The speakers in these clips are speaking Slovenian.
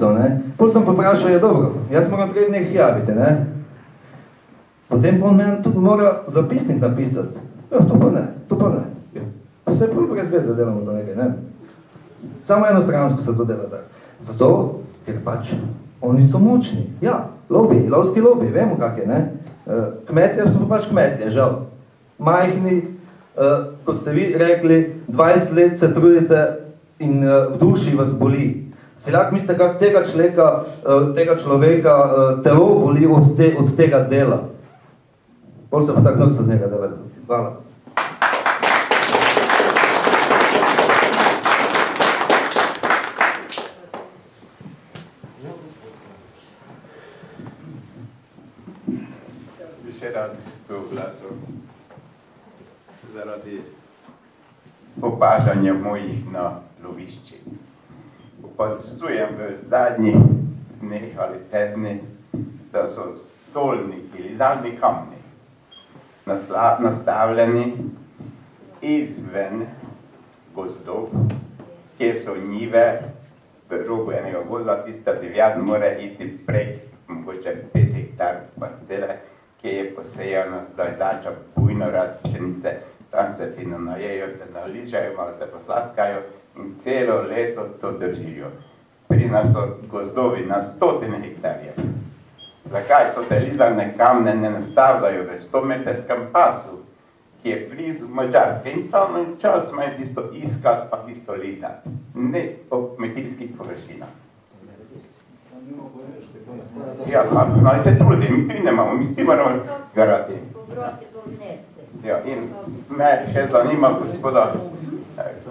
podpisal, ne. Pol sem poprašal, je dobro, jaz moram 3 dneh javiti, ne. Potem pa on meni tudi mora zapisnik napisati. Ja, to pa ne. Pa se je prav brez veze delamo to nekaj, ne. Samo enostransko se to dela tako. Zato, ker pač oni so močni. Ja, lobiji, lovski lobiji, vemo kak je, ne. Kmetje so pač kmetje, žal. Majhni, kot ste vi rekli, 20 let se trudite in v duši vas boli. Seljak mislite, kak tega človeka telo boli od tega dela. Pol se pa tak norca z njega dela. Hvala. Zaradi opažanja mojih na lovišči. Opazujem v zadnjih dneh ali tednih, da so solniki, lizalni kamni nastavljeni izven gozdov, kjer so njive v robu enega gozda, tista divjad mora iti prek mogoče 5 hektar parcele, ki je posejano, zdaj zača bujno rast pšenice, tam se fino najejo, se naližajo, malo se posladkajo in celo leto to držijo. Pri nas so gozdovi na 100 hektarjev. Zakaj so te lizalne kamne ne nastavljajo v 100-metrskem pasu, ki je blizu Madžarske in tam čas imajo tisto iskati pa tisto lizati, ne po kmetijskih površinah. Ja, no se trudi, mi tudi nemamo, mi tudi moramo garati. Ja, in me še zanima gospoda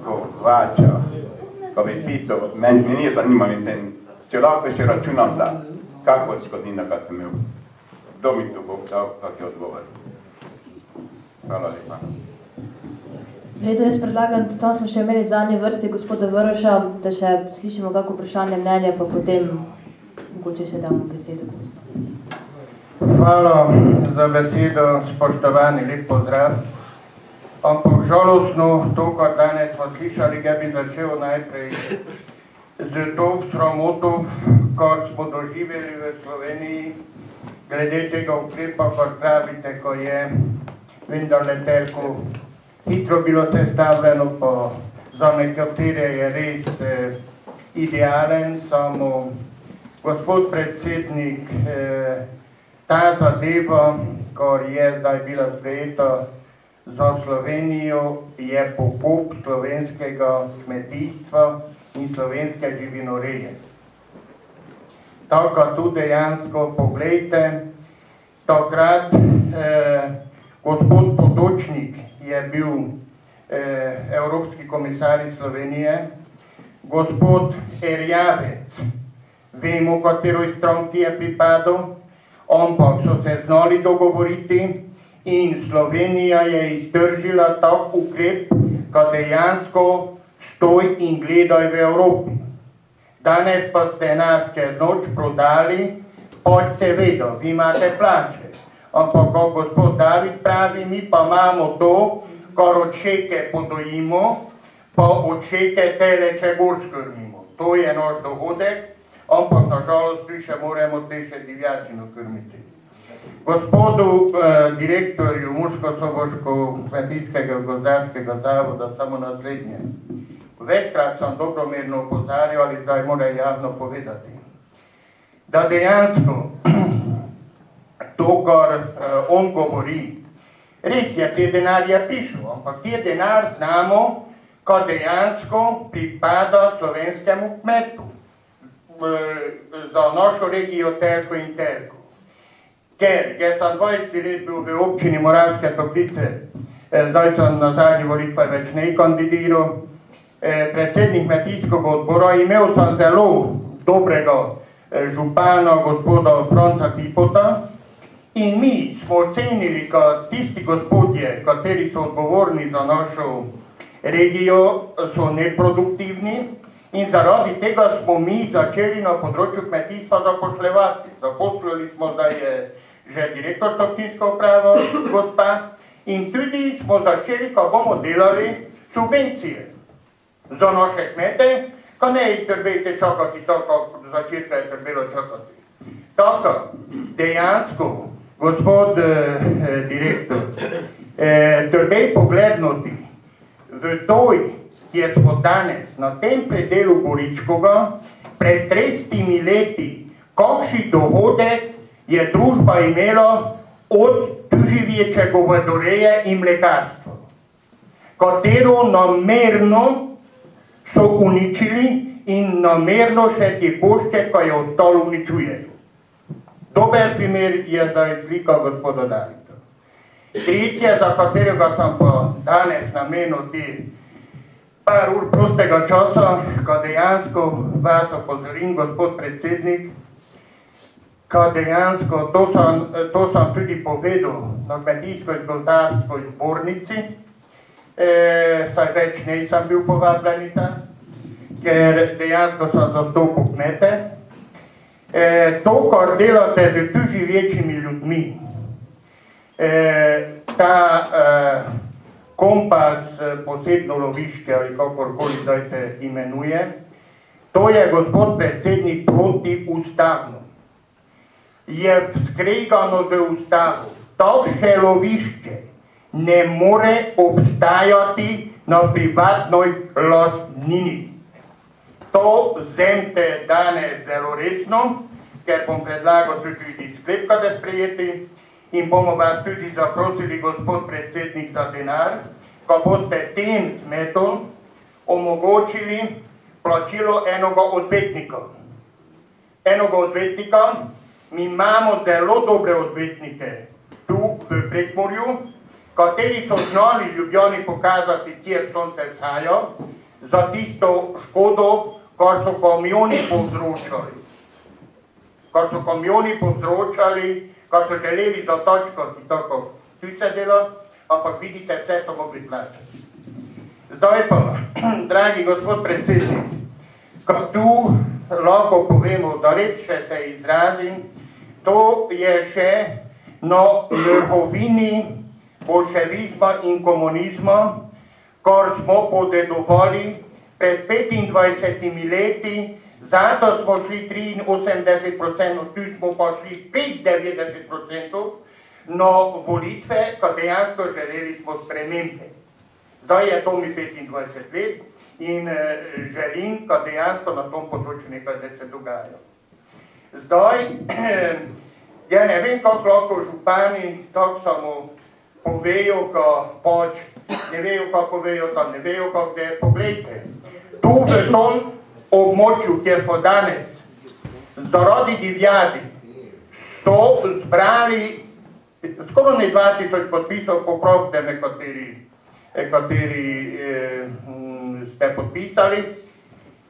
Kovača, ko bi pital, meni ni zanima, mislim, če lahko še računam za kako škodnina, kaj sem imel. Kdo mi tu bo dal kakšen odgovor? Hvala lepa. Redo, jaz predlagam, tam smo še imeli zadnje vrsti gospoda Vrša, da še slišimo kako vprašanje mnenja, pa potem mogoče še damo besedo. Hvala za besedo, spoštovani, lep pozdrav. Ampak žalostno, to, kar danes smo slišali, ga bi začel najprej z to sramoto, kar smo doživeli v Sloveniji, glede tega ukrepa, kar pravite, ko je vendarle toliko hitro bilo sestavljeno, pa za nekatere je res idealen, samo gospod predsednik, ta zadeva, kar je zdaj bila sprejeta za Slovenijo, je pokop slovenskega kmetijstva in slovenske živinoreje. Tako tu dejansko poglejte, takrat gospod Potočnik je bil evropski komisar iz Slovenije, gospod Erjavec, vemo, katero iz stranki je pripadal, ampak so se znali dogovoriti in Slovenija je izdržila tak ukrep, ka dejansko stoj in gledaj v Evropi. Danes pa ste nas čez noč prodali, pač seveda, vi imate plače. Ampak, kot gospod David pravi, mi pa imamo to, kar od šeke podojimo, pa od šeke teleče gor skrmimo. To je naš dohodek, ampak nažalost tu še moramo te še divjačino krmiti. Gospodu direktorju Mursko-Soboško-kmetijskega gozdarskega zavoda samo naslednje. Večkrat sem dobromerno opozarjal, ali zdaj mora javno povedati, da dejansko to, kar on govori, res je, te denar je prišel, ampak te denar znamo, ko dejansko pripada slovenskemu kmetu za našo regijo Terko in Terko. Ker jaz sem 20 let bil v občini Moravske Toplice, zdaj sem na zadnji volitvah več ne kandidiral, predsednik kmetijskega odbora, imel sem zelo dobrega župana, gospoda Franca Cipota, in mi smo ocenili, da tisti gospodje, kateri so odgovorni za našo regijo, so neproduktivni in zaradi tega smo mi začeli na področju kmetijstva zaposlevati. Zaposlili smo, da je že direktor občinske uprave, gospa, in tudi smo začeli, ko bomo delali subvencije za naše kmete, ko ne trebate čakati tako začetka je trebalo čakati. Tako, dejansko, gospod direktor, trebej pogledati v toj, kjer smo danes, na tem predelu Goričkoga, pred 30 leti, kakšen dohodek je družba imela od tuživječe govedoreje in mlekarstva, katero namerno so uničili in namerno še te košče, ki je ostalo uničujejo. Dober primer je zdaj slika gospoda Darita. Tretje, za katerega sem pa danes namenil te par ur prostega časa, ko dejansko vas opozorim, gospod predsednik, ko dejansko, to sem tudi povedal na kmetijsko-gozdarski zbornici, saj več nisem bil povabljen tam, ker dejansko sem zastopil kmete. To, kar delate z tu živečimi ljudmi, ta kompas posebno lovišče ali kakorkoli zdaj se imenuje, to je, gospod predsednik, protiustavno. Je skregano z ustavo. Takšne lovišče ne more obstajati na privatnoj lastnini. To vzemite danes zelo resno, ker bom predlagal tudi sklepkade sprejeti in bomo vas tudi zaprosili, gospod predsednik, za denar, ko boste tem kmetom omogočili plačilo enega odvetnika. Enega odvetnika, mi imamo zelo dobre odvetnike tu v Prekmurju, kateri so znali Ljubljani pokazati, kjer sonce vzhaja, za tisto škodo, kar so kamioni povzročali. Kar so kamioni povzročali, kar so želeli zatočkati, tako tu se dela, ampak vidite, vse so mogli plačati. Zdaj pa, dragi gospod predsednik, ko tu lahko povemo, da lepše se izrazim, to je še na vrhovini bolševizma in komunizma, kar smo podedovali pred 25 leti, zato smo šli 83%, tu smo pa šli 95% na volitve, ko dejansko želeli smo spremembe. Zdaj je to mi 25 let in želim, ko dejansko na tom področju nekaj, da se dogaja. Zdaj, ja ne vem, kako lahko župani tako samo povejo, ko pač ne vejo, kako povejo, tam ne vejo, kako gre. Poglejte, tu v tom območju, kjer smo danes, zaradi divjadi, so zbrali skoraj ne 2000 podpisov, popravite me, kateri ste podpisali,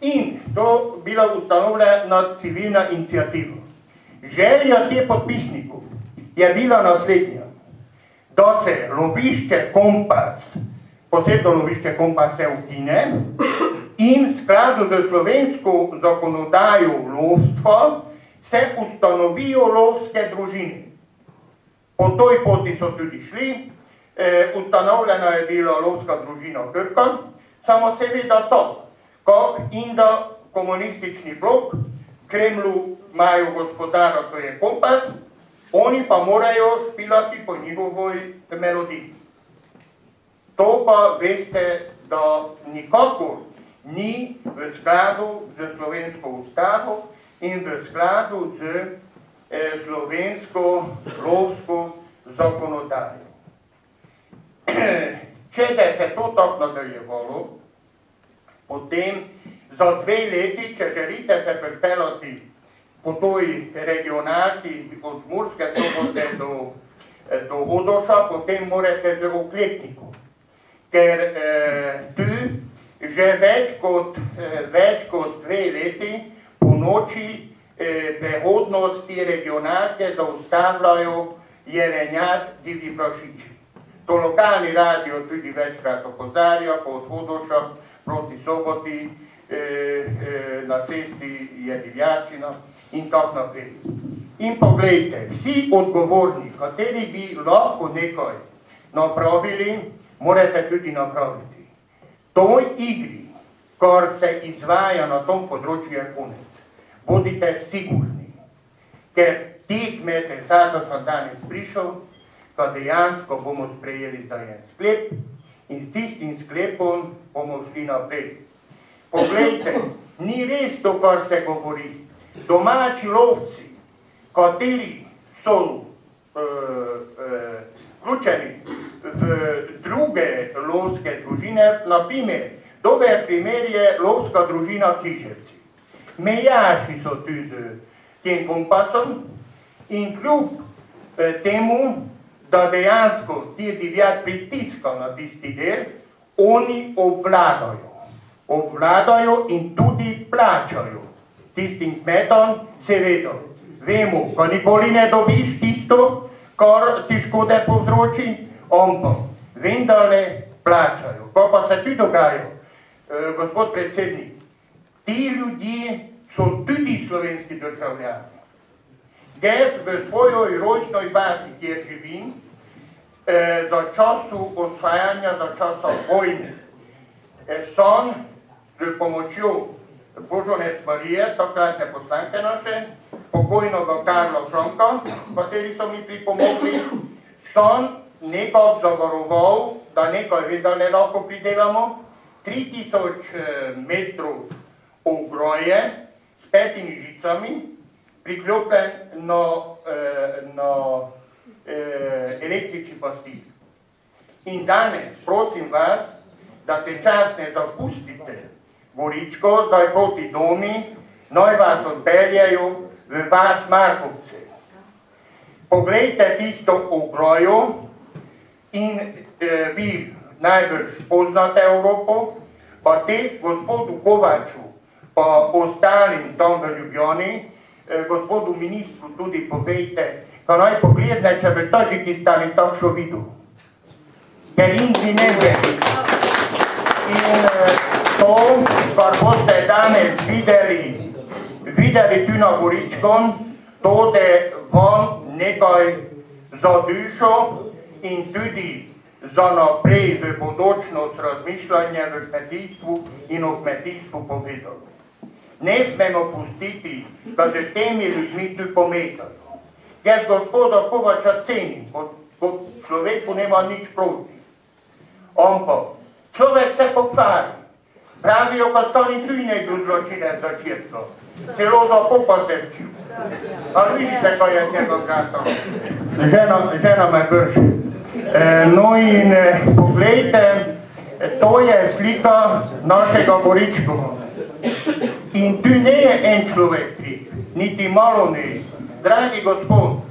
in to bila ustanovljena civilna iniciativa. Želja teh podpisnikov je bila naslednja, da se lovišče Kompas, posebno lovišče Kompas se ukine in v skladu z slovensko zakonodajo lovstva se ustanovijo lovske družine. Po toj poti so tudi šli, ustanovljena je bila lovska družina Krka, samo seveda to, kako in da komunistični blok, Kremlu imajo gospodara, to je Kompas, oni pa morajo špilati po njihovoj melodiji. To pa veste, da nikakor ni v skladu z slovensko ustavo in v skladu z slovensko lovsko zakonodajo. Če da se to tako nadaljevalo, potem za 2 leti, če želite se pripeljati po toj regionalki od Murske Sobote do Hodoša, potem morate z oklepnikom. Ker tu že več kot 2 leti po noči prehodnost te regionalke zaustavljajo jelenjad divji prašiči. To lokalni radio tudi večkrat opozarja, po Hodoša proti Soboti, na cesti je divjačina in tako naprej. In poglejte, vsi odgovorni, kateri bi lahko nekaj napravili, morate tudi napraviti. Toj igri, kar se izvaja na tom področju, je konec. bodite sigurni, ker ti kmete, zato sem danes prišel, da dejansko bomo sprejeli zdaj en sklep in s tistim sklepom bomo šli naprej. Poglejte, ni res to, kar se govori. Domači lovci, kateri so vključeni v druge lovske družine, na primer, dober primer je lovska družina Križevci. Mejaši so tu z tem kompasom in kljub temu, da dejansko ti divjad pritiska na tisti del, oni obvladajo in tudi plačajo tistim kmetom, seveda. Vemo, ko nikoli ne dobiš tisto, kar ti škode povzroči, ampak vendarle plačajo. Ko pa se tu dogaja, gospod predsednik, ti ljudje so tudi slovenski državljani. Jaz v svojoj rojstnoj vasi, kjer živim, za času osvajanja, za časa vojne, sem z pomočjo Božonec Marije, takratne poslanke naše, pokojnega Karla Franka, kateri so mi pripomogli, sem nekako zavaroval, da nekaj vendarle lahko pridelamo, 3000 metrov ogroje s 5 žicami, priklopljen na električni pastir. In danes prosim vas, da te čas ne zapustite Goričko, zdaj proti domi, naj vas odpeljejo v vas Markovce. Poglejte tisto ogrojo in vi najbrž poznate Evropo, pa te gospodu Kovaču, pa ostalim tam v Ljubljani, gospodu ministru tudi povejte, ka naj pogledne, če v Tadžikistanu takšno videl. Ker Indiji ne vedi. In to, kar boste danes videli tu na Goričkom, to je vam nekaj za dušo in tudi za naprej v bodočnost razmišljanje v kmetijstvu in o kmetijstvu povedal. Ne smemo pustiti, da z temi ljudmi tu pometajo. Jaz gospoda Kovača cenim, kot človeku nema nič proti. Ampak človek se pokvari. Pravijo, pa stani tuj ne bil zločinec začetno. Celo za popa se včil. Ali vidite, kaj je njega gratov? Žena me brži. No in poglejte, to je slika našega Goričkova. In tu ne je en človek kriv, niti malo ne. Dragi gospod,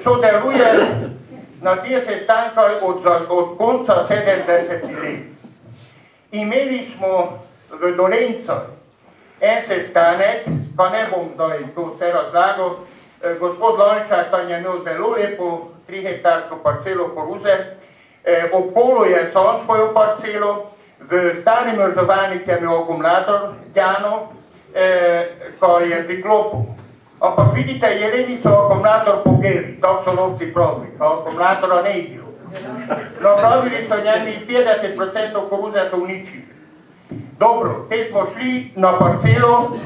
sodelujem na teh sestankah od konca 70 let. Imeli smo v Dolencah en sestanek, pa ne bom zdaj to vse razlagal, gospod Lončak tam je imel zelo lepo 3-hektarsko parcelo koruze, okolo je sam svojo parcelo, v stari mrzovalnik je imel akumulator, Djano, ko je priklopil. Ampak vidite, jeleni so akumulator pogeli, tako so lovci pravili, akumulatora ne idijo. Napravili so njeni 50% koruze so uničili. Dobro, te smo šli na parcelo,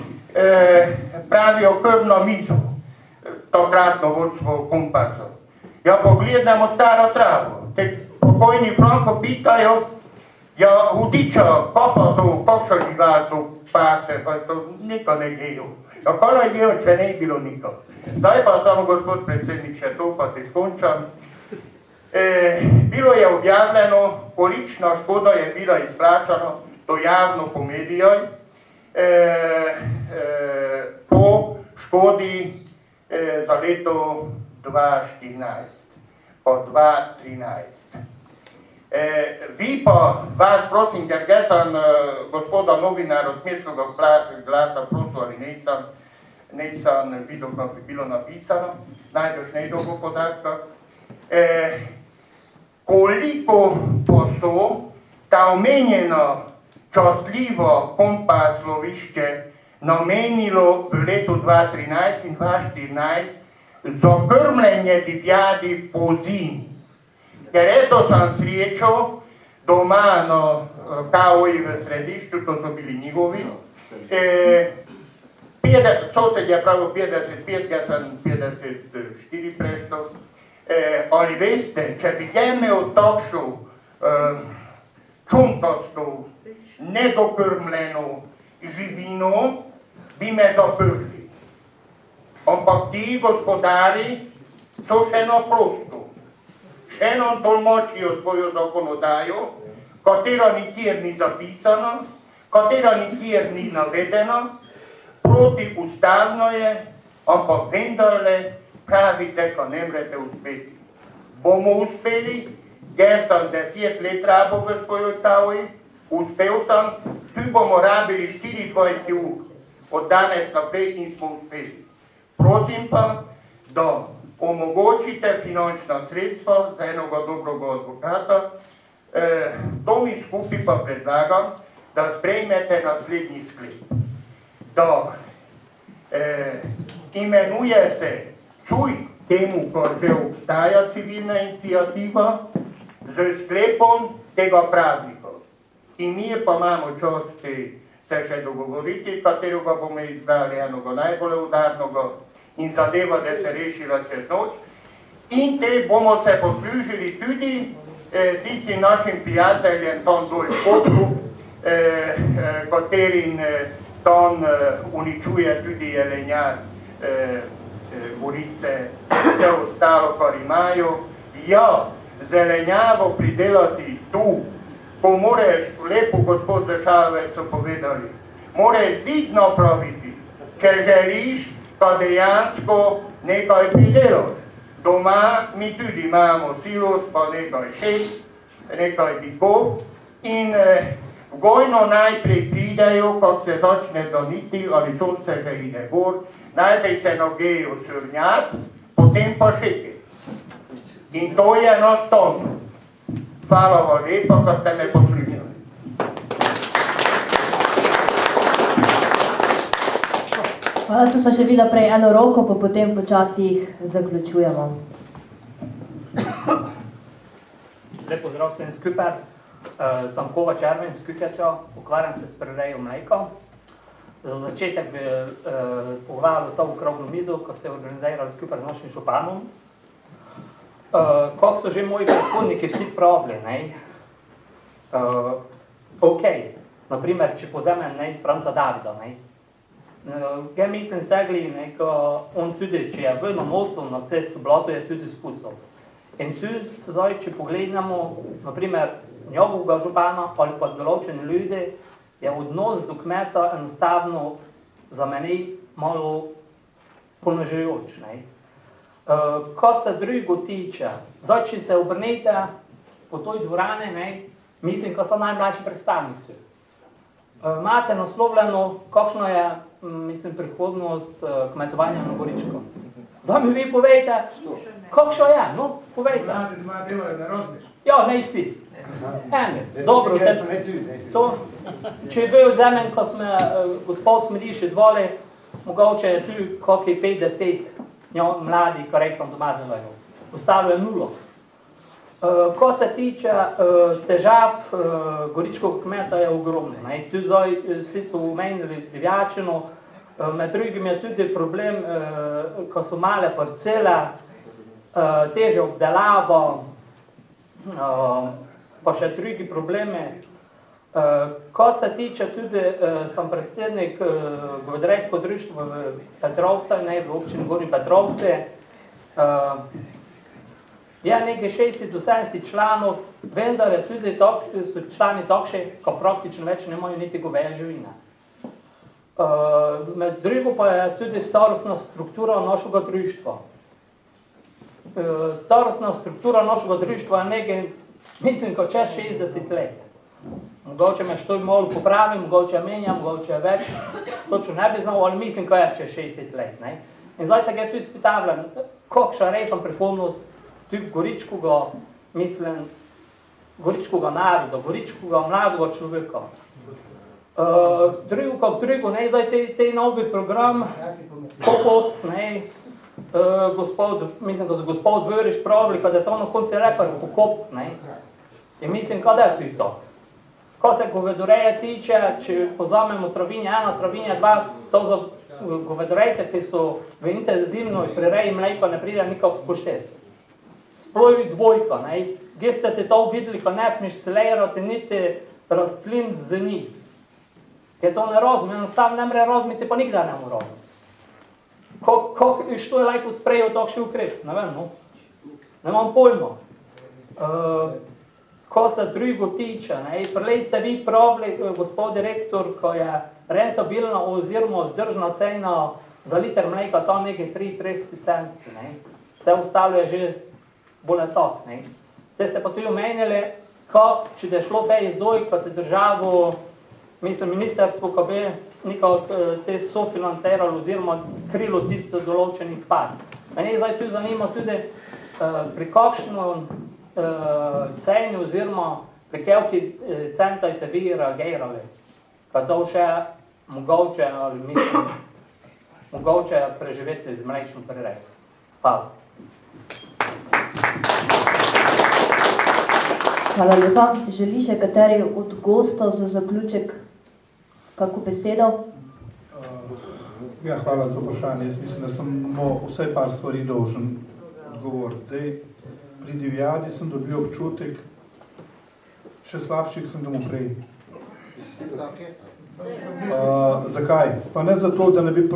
pravijo krvno mizo, takratno vodstvo kompasov. Ja, pogledamo staro travo, te pokojni Franko pitajo, ja, hudiča, pa to, kakšo žival to pase, pa to nikaj ne glejo. Ja, pa naj glejo, če ne je bilo nikaj. Zdaj pa samo gospod predsednik še to, pa te skončam. Bilo je objavljeno, kolikšna škoda je bila izplačana, to javno po medijoj, po škodi za leto 2014, pa 2013. Vi pa vas prosim, ker jaz sem gospoda novinar od Smerskega glasa prosil ali nisem videl, kako bi bilo napisano, najbrž ne dolgo podatka. Koliko pa so ta omenjena časljivo kompas lovišče namenilo v letu 2013 in 2014 za krmljenje divjadi po zimi. Ker eto sem srečal doma na KOI v središču, to so bili njihovi, 5 sosed je pravil 55, jaz sem 54 preštel. Ali veste, če bi imel takšno čuntasto, nedokrmljeno živino, bi me zaprli. Ampak ti gospodari so še na prosto. Še nam tolmačijo svojo zakonodajo, katera nikjer ni zapisana, katera nikjer ni navedena, protiustavno je, ampak vendarle pravite, ko ne morete uspeti. Bomo uspeli, jaz sem 10 let rabo v svojoj tavi, uspel sem, tu bomo rabili 24 ur, od danes naprej in smo uspeli. Prosim pa, da omogočite finančna sredstva za enega dobrega advokata, to mi skupaj pa predlagam, da sprejmete naslednji sklep, da imenuje se CUJ temu, kar že obstaja civilna iniciativa, z sklepom tega pravnika. In mi pa imamo čas se še dogovoriti, katerega bomo izbrali enega najbolj udarnega in zadeva, da se rešila čez noč. In te bomo se poslužili tudi tistim našim prijateljem tam dol v Kopru, katerim tam uničuje tudi jelenjar, gorice, vse ostalo, kar imajo. Ja, zelenjavo pridelati tu, ko moreš, lepo gospod Dešavec so povedali, moreš vidno praviti, če želiš, pa dejansko nekaj pridelaš. Doma mi tudi imamo silos, pa nekaj šest, nekaj bikov in gojno najprej pridejo, kako se začne daniti ali sonce že ide gor, najprej se nagejo srnjat, potem pa šeke. In to je enostavno. Hvala vam lepa, da ste me poslušali. Hvala, tu sem še videla prej eno roko, pa potem počasi zaključujemo. Lep pozdrav vsem skupaj. Sem Kovač Ervin iz Kükeča, ukvarjam se s prirejo mleka. Za začetek bi pohvalil to okroglo mizo, ko ste organizirali skupaj z našim županom. Kako so že moji predhodniki vsi pravili, ok, naprimer, če povzemem Franca Davida, ja mislim segli, on tudi, če je ven nanosil na cestu, blato je tudi spucal. In tu zdaj, če pogledamo, naprimer, njegovega župana ali pa določeni ljudi, je odnos do kmeta enostavno za mene malo ponižujoč. Ko se drugo tiče, zdaj, če se obrnete po toj dvorani, mislim, ko so najmlajši predstavniki. Imate naslovljeno, kakšno je, mislim, prihodnost kmetovanja na Goričko. Zdaj mi vi povejte, kakšno je, no, povejte. Dva delajo na rozniš. Ja, ne vsi. Dobro, to, če bi vzemem, ko sme gospod Smediš izvoli, mogoče je tu kakih 50 mladi, ko res sem doma delajo. Ostalo je nulo. Ko se tiče težav goričkega kmeta, je ogromno. Tu zdaj vsi so omenili divjačino, med drugim je tudi problem, ko so male parcele, težje obdelavo, pa še drugi problemi. Ko se tiče tudi, sem predsednik govedarejskega društva v Petrovcah, v občini Gornji Petrovci, je nekaj 60 do 70 članov, vendar je tudi so člani takšni, ko praktično več nemajo niti goveje živine. Med drugo pa je tudi starostna struktura našega društva. Starostna struktura našega društva je nekaj, mislim, ko čez 60 let. Mogoče me što malo popravim, mogoče menjam, mogoče več, točno ne bi znal, ali mislim, ko je čez 60 let. In zdaj se ga tu izpitavljam, kakšna resna prihodnost tudi goričkega, mislim, goričkega naroda, goričkega mladega človeka. Drugo kot drugo, zdaj te novi program, popot, mislim, da so gospod Vöriš pravili, kada je to na konci reper pokop, in mislim, kada je tudi to. Ko se govedoreje tiče, če pozamemo travinje 1, travinje 2, to za govedorejce, ki so v intenzivnoj prireji mleka, ne pride nikako poštet. Sploh dvojka, ne. Gdje ste te to videli, ko ne smeš selirati niti rastlin z njih. Je to ne razum, enostavno ne more razumeti, pa nikdar ne more razumeti. Što je lajko sprejel takšen ukrep? Ne vem, no. Ne imam pojma. Ko se drugo tiče, prej ste vi pravili, gospod direktor, ko je rentabilna oziroma vzdržna cena za liter mleka tam nekaj 33 centi. Vse ostalo je že bolj tak. Te ste pa tudi omenili, če je šlo fej izdoj, ko te državo, mislim, ministerstvo, ko bi nekako te sofinanciralo oziroma krilo tiste določeni spad. Mene je zdaj tu zanima tudi, pri kakšnem ceni oziroma pri kelki centa ste vi reagirali, pa to še mogoče, ali mislim, mogoče preživeti z mlečnim prirejo. Hvala. Hvala lepa. Želi še kateri od gostov za zaključek kako besedo? Ja, hvala za vprašanje. Jaz mislim, da sem vsaj par stvari dolžen odgovoriti. Zdaj, pri divjadi sem dobil občutek, še slabši, kot sem ga prej. Zakaj? Pa ne zato, da ne bi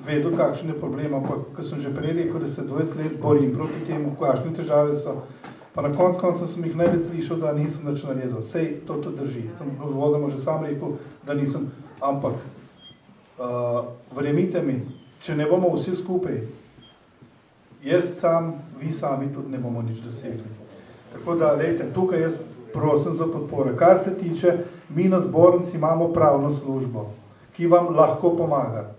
vedel, kakšen je problem, ampak ko sem že prej rekel, da se 20 let borim proti temu, kakšne težave so, pa na koncu sem jih največ slišal, da nisem nič naredil. Sej to drži. Sem uvodoma že sam rekel, da nisem, ampak verjemite mi, če ne bomo vsi skupaj, jaz sam, vi sami tudi ne bomo nič dosegli. Tako da, lejte, tukaj jaz prosim za podporo. Kar se tiče, mi na zbornici imamo pravno službo, ki vam lahko pomaga.